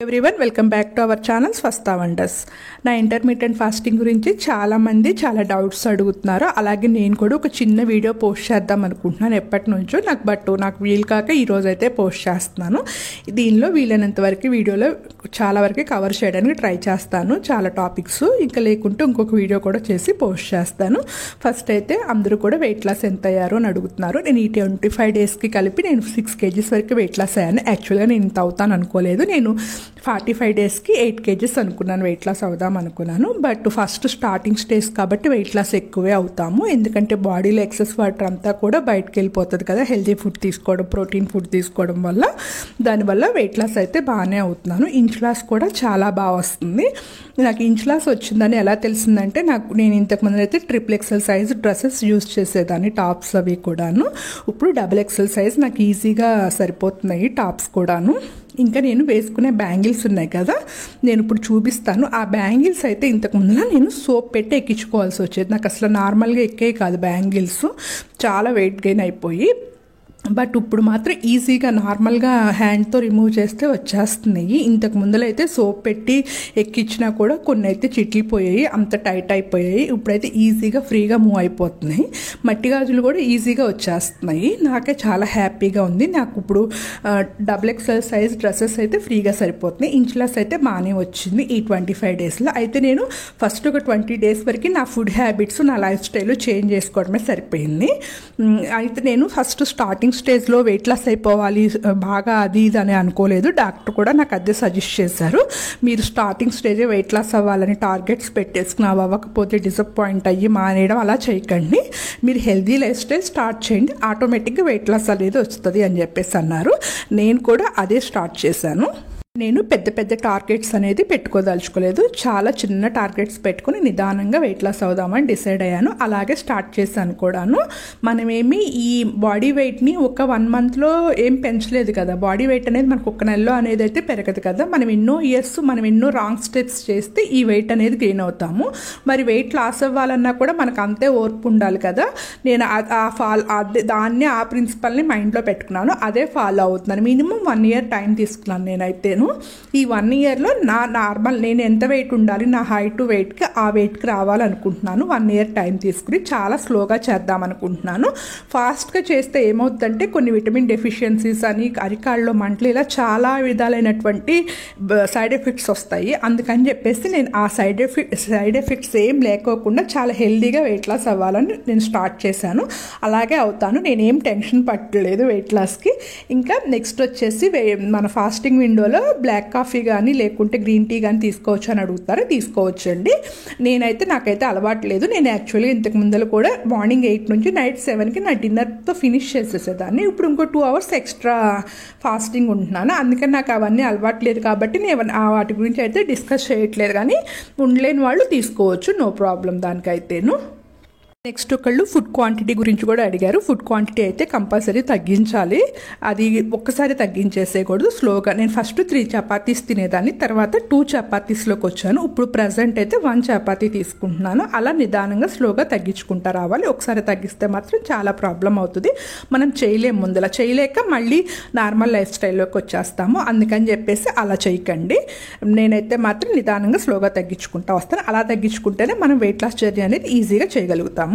Everyone welcome back to our channel Swasthya wonders. నా intermediate fasting గురించి చాలామంది చాలా డౌట్స్ అడుగుతున్నారు. అలాగే నేను కూడా ఒక చిన్న వీడియో పోస్ట్ చేద్దాం అనుకుంటున్నాను ఎప్పటి నుంచో. నాకు వీలు కాక ఈరోజు అయితే పోస్ట్ చేస్తున్నాను. దీనిలో వీలైనంత వరకు వీడియోలో చాలా వరకు కవర్ చేయడానికి ట్రై చేస్తాను, చాలా టాపిక్స్. ఇంకా లేకుంటే ఇంకొక వీడియో కూడా చేసి పోస్ట్ చేస్తాను. ఫస్ట్ అయితే అందరూ కూడా వెయిట్ లాస్ ఎంత అయ్యారు అని అడుగుతున్నారు. నేను ఈ 25 డేస్కి కలిపి నేను 6 kgs వరకు వెయిట్ లాస్ అయ్యాను. యాక్చువల్గా నేను ఇంత అవుతాను అనుకోలేదు. నేను 45 డేస్కి 8 kgs అనుకున్నాను వెయిట్ లాస్ అవుదాం అనుకున్నాను. బట్ ఫస్ట్ స్టార్టింగ్ స్టేజ్ కాబట్టి వెయిట్ లాస్ ఎక్కువే అవుతాము. ఎందుకంటే బాడీలో ఎక్సెస్ వాటర్ అంతా కూడా బయటకు వెళ్ళిపోతుంది కదా, హెల్తీ ఫుడ్ తీసుకోవడం, ప్రోటీన్ ఫుడ్ తీసుకోవడం వల్ల. దానివల్ల వెయిట్ లాస్ అయితే బాగానే అవుతున్నాను. ఇంచ్ లాస్ కూడా చాలా బాగా వస్తుంది. నాకు ఇంచ్ లాస్ వచ్చిందని ఎలా తెలిసిందంటే, నేను ఇంతకుముందు అయితే XXL సైజ్ డ్రెస్సెస్ యూజ్ చేసేదాన్ని, టాప్స్ అవి కూడాను. ఇప్పుడు XXL సైజ్ నాకు ఈజీగా సరిపోతున్నాయి టాప్స్ కూడాను. ఇంకా నేను వేసుకునే బ్యాంగిల్స్ ఉన్నాయి కదా, నేను ఇప్పుడు చూపిస్తాను. ఆ బ్యాంగిల్స్ అయితే ఇంతకుముందులో నేను సోప్ పెట్టి ఎక్కించుకోవాల్సి వచ్చేది. నాకు అసలు నార్మల్గా ఎక్కే కాదు బ్యాంగిల్స్, చాలా వెయిట్ గెయిన్ అయిపోయి. బట్ ఇప్పుడు మాత్రం ఈజీగా నార్మల్గా హ్యాండ్తో రిమూవ్ చేస్తే వచ్చేస్తున్నాయి. ఇంతకు ముందులో అయితే సోప్ పెట్టి ఎక్కించినా కూడా కొన్ని అయితే చిట్లిపోయాయి, అంత టైట్ అయిపోయాయి. ఇప్పుడైతే ఈజీగా ఫ్రీగా మూవ్ అయిపోతున్నాయి. మట్టి గాజులు కూడా ఈజీగా వచ్చేస్తున్నాయి. నాకే చాలా హ్యాపీగా ఉంది. నాకు ఇప్పుడు XXL సైజ్ డ్రెస్సెస్ అయితే ఫ్రీగా సరిపోతున్నాయి. ఇంచ్ లాస్ అయితే బాగానే వచ్చింది ఈ 25 డేస్లో. అయితే నేను ఫస్ట్ ఒక 20 డేస్ వరకు నా ఫుడ్ హ్యాబిట్స్, నా లైఫ్ స్టైల్ చేంజ్ చేసుకోవడమే సరిపోయింది. అయితే నేను ఫస్ట్ స్టార్టింగ్ స్టేజ్లో వెయిట్ లాస్ అయిపోవాలి బాగా అది ఇది అని అనుకోలేదు. డాక్టర్ కూడా నాకు అదే సజెస్ట్ చేశారు. మీరు స్టార్టింగ్ స్టేజే వెయిట్ లాస్ అవ్వాలని టార్గెట్స్ పెట్టేసుకుని అవ్వకపోతే డిసప్పాయింట్ అయ్యి మానేయడం అలా చేయకండి. మీరు హెల్దీ లైఫ్ స్టైల్ స్టార్ట్ చేయండి, ఆటోమేటిక్గా వెయిట్ లాస్ అనేది వస్తుంది అని చెప్పేసి అన్నారు. నేను కూడా అదే స్టార్ట్ చేశాను. నేను పెద్ద పెద్ద టార్గెట్స్ అనేది పెట్టుకోదలుచుకోలేదు. చాలా చిన్న టార్గెట్స్ పెట్టుకుని నిదానంగా వెయిట్ లాస్ అవుదామని డిసైడ్ అయ్యాను. అలాగే స్టార్ట్ చేశాను కూడాను. మనమేమి ఈ బాడీ వెయిట్ని ఒక 1 monthలో ఏం పెంచలేదు కదా. బాడీ వెయిట్ అనేది మనకు ఒక నెలలో అనేది అయితే పెరగదు కదా. మనం ఎన్నో ఇయర్స్ మనం ఎన్నో రాంగ్ స్టెప్స్ చేస్తే ఈ వెయిట్ అనేది గెయిన్ అవుతాము. మరి వెయిట్ లాస్ అవ్వాలన్నా కూడా మనకు అంతే ఓర్పు ఉండాలి కదా. నేను ఆ ప్రిన్సిపల్ని మైండ్లో పెట్టుకున్నాను, అదే ఫాలో అవుతున్నాను. మినిమం 1 year టైం తీసుకున్నాను నేనైతేను. ఈ 1 yearలో నా నార్మల్ నేను ఎంత వెయిట్ ఉండాలి, నా హైట్ వెయిట్కి ఆ వెయిట్కి రావాలనుకుంటున్నాను. 1 year టైం తీసుకుని చాలా స్లోగా చేద్దాం అనుకుంటున్నాను. ఫాస్ట్గా చేస్తే ఏమవుతుందంటే కొన్ని విటమిన్ డెఫిషియన్సీస్ అని, అరికాళ్ళలో మంటలు, ఇలా చాలా విధాలైనటువంటి సైడ్ ఎఫెక్ట్స్ వస్తాయి. అందుకని చెప్పేసి నేను ఆ సైడ్ ఎఫెక్ట్స్ ఏం లేకోకుండా చాలా హెల్దీగా వెయిట్ లాస్ అవ్వాలని నేను స్టార్ట్ చేశాను. అలాగే అవుతాను. నేనేం టెన్షన్ పట్టలేదు వెయిట్ లాస్కి. ఇంకా నెక్స్ట్ వచ్చేసి మన ఫాస్టింగ్ విండోలో బ్లాక్ కాఫీ కానీ లేకుంటే గ్రీన్ టీ కానీ తీసుకోవచ్చు అని అడుగుతారు. తీసుకోవచ్చు అండి. నాకైతే అలవాటు లేదు. నేను యాక్చువల్గా ఇంతకు ముందర కూడా మార్నింగ్ 8 నుంచి నైట్ 7కి నా డిన్నర్తో ఫినిష్ చేసేసేదాన్ని. ఇప్పుడు ఇంకో 2 hours ఎక్స్ట్రా ఫాస్టింగ్ ఉంటున్నాను. అందుకని నాకు అవన్నీ అలవాటు లేదు కాబట్టి నేను వాటి గురించి అయితే డిస్కస్ చేయట్లేదు. కానీ ఉండలేని వాళ్ళు తీసుకోవచ్చు, నో ప్రాబ్లం దానికైతేను. నెక్స్ట్ ఒకళ్ళు ఫుడ్ క్వాంటిటీ గురించి కూడా అడిగారు. ఫుడ్ క్వాంటిటీ అయితే కంపల్సరీ తగ్గించాలి. అది ఒక్కసారి తగ్గించేసేయకూడదు, స్లోగా. నేను ఫస్ట్ 3 చపాతీస్ తినేదాన్ని, తర్వాత 2 చపాతీస్లోకి వచ్చాను. ఇప్పుడు ప్రజెంట్ అయితే 1 చపాతీ తీసుకుంటున్నాను. అలా నిదానంగా స్లోగా తగ్గించుకుంటా రావాలి. ఒకసారి తగ్గిస్తే మాత్రం చాలా ప్రాబ్లం అవుతుంది. మనం చేయలేము, ముందలా చేయలేక మళ్ళీ నార్మల్ లైఫ్ స్టైల్లోకి వచ్చేస్తాము. అందుకని చెప్పేసి అలా చేయకండి. నేనైతే మాత్రం నిదానంగా స్లోగా తగ్గించుకుంటా వస్తాను. అలా తగ్గించుకుంటేనే మనం వెయిట్ లాస్ జర్నీ అనేది ఈజీగా చేయగలుగుతాము.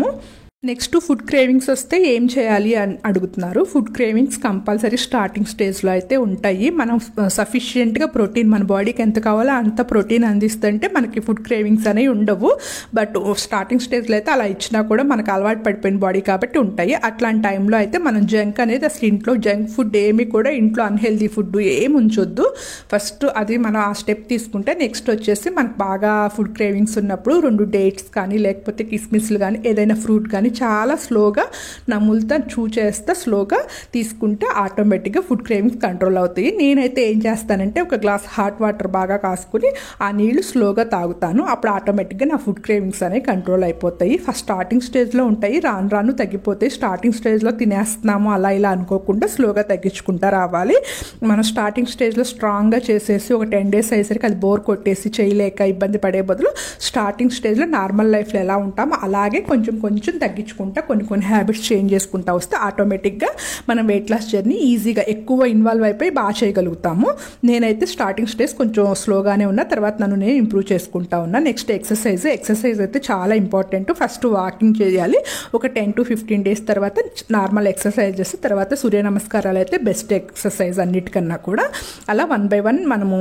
నెక్స్ట్ ఫుడ్ క్రేవింగ్స్ వస్తే ఏం చేయాలి అని అడుగుతున్నారు. ఫుడ్ క్రేవింగ్స్ కంపల్సరీ స్టార్టింగ్ స్టేజ్లో అయితే ఉంటాయి. మనం సఫిషియెంట్గా ప్రోటీన్, మన బాడీకి ఎంత కావాలో అంత ప్రోటీన్ అందిస్తుంటే మనకి ఫుడ్ క్రేవింగ్స్ అనేవి ఉండవు. బట్ స్టార్టింగ్ స్టేజ్లో అయితే అలా ఇచ్చినా కూడా మనకు అలవాటు పడిపోయిన బాడీ కాబట్టి ఉంటాయి. అట్లాంటి టైంలో అయితే మనం జంక్ అనేది అసలు ఇంట్లో జంక్ ఫుడ్ ఏమి కూడా, ఇంట్లో అన్హెల్దీ ఫుడ్ ఏమి ఉంచొద్దు. ఫస్ట్ అది మనం ఆ స్టెప్ తీసుకుంటే నెక్స్ట్ వచ్చేసి మనకు బాగా ఫుడ్ క్రేవింగ్స్ ఉన్నప్పుడు 2 డేట్స్ కానీ లేకపోతే కిస్మిస్లు కానీ ఏదైనా ఫ్రూట్ కానీ చాలా స్లోగా నములుతా చేస్తా స్లోగా తీసుకుంటే ఆటోమేటిక్గా ఫుడ్ క్రేవింగ్స్ కంట్రోల్ అవుతాయి. నేనైతే ఏం చేస్తానంటే ఒక గ్లాస్ హాట్ వాటర్ బాగా కాసుకుని ఆ నీళ్లు స్లోగా తాగుతాను. అప్పుడు ఆటోమేటిక్గా నా ఫుడ్ క్రేవింగ్స్ అనేవి కంట్రోల్ అయిపోతాయి. ఫస్ట్ స్టార్టింగ్ స్టేజ్లో ఉంటాయి, రాను రాను తగ్గిపోతాయి. స్టార్టింగ్ స్టేజ్లో తినేస్తున్నాము అలా ఇలా అనుకోకుండా స్లోగా తగ్గించుకుంటా రావాలి. మనం స్టార్టింగ్ స్టేజ్లో స్ట్రాంగ్గా చేసేసి ఒక 10 days అయ్యేసరికి అది బోర్ కొట్టేసి చేయలేక ఇబ్బంది పడే బదులు స్టార్టింగ్ స్టేజ్లో నార్మల్ లైఫ్లో ఎలా ఉంటామో అలాగే కొంచెం కొంచెం తగ్గించుకుంటాం తగ్గించుకుంటా కొన్ని హ్యాబిట్స్ చేంజ్ చేసుకుంటా వస్తే ఆటోమేటిక్గా మనం వెయిట్ లాస్ జర్నీ ఈజీగా ఎక్కువ ఇన్వాల్వ్ అయిపోయి బాగా చేయగలుగుతాము. నేనైతే స్టార్టింగ్ స్టేజ్ కొంచెం స్లోగానే ఉన్నా, తర్వాత నన్ను నేను ఇంప్రూవ్ చేసుకుంటా ఉన్నా. నెక్స్ట్ ఎక్సర్సైజ్ అయితే చాలా ఇంపార్టెంట్. ఫస్ట్ వాకింగ్ చేయాలి. ఒక 10 to 15 days తర్వాత నార్మల్ ఎక్సర్సైజెస్, తర్వాత సూర్య నమస్కారాలు అయితే బెస్ట్ ఎక్సర్సైజ్ అన్నిటికన్నా కూడా. అలా 1 by 1 మనము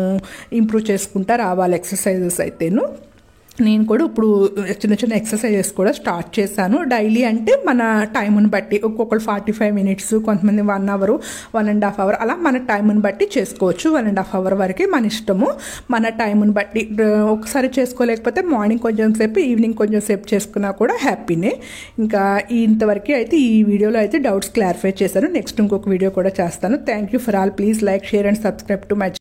ఇంప్రూవ్ చేసుకుంటా రావాలి ఎక్సర్సైజెస్ అయితేను. నేను కూడా ఇప్పుడు చిన్న ఎక్సర్సైజెస్ కూడా స్టార్ట్ చేశాను. డైలీ అంటే మన టైంని బట్టి, ఒక్కొక్కరు 45 minutes, కొంతమంది 1 hour, 1.5 hour, అలా మన టైంని బట్టి చేసుకోవచ్చు. 1.5 hour వరకే మన ఇష్టము. మన టైంని బట్టి ఒకసారి చేసుకోలేకపోతే మార్నింగ్ కొంచెం సేపు, ఈవినింగ్ కొంచెం సేపు చేసుకున్నా కూడా హ్యాపీనే. ఇంకా ఇంతవరకు అయితే ఈ వీడియోలో అయితే డౌట్స్ క్లారిఫై చేశాను. నెక్స్ట్ ఇంకొక వీడియో కూడా చేస్తాను. Thank you for all. Please like, share and subscribe to my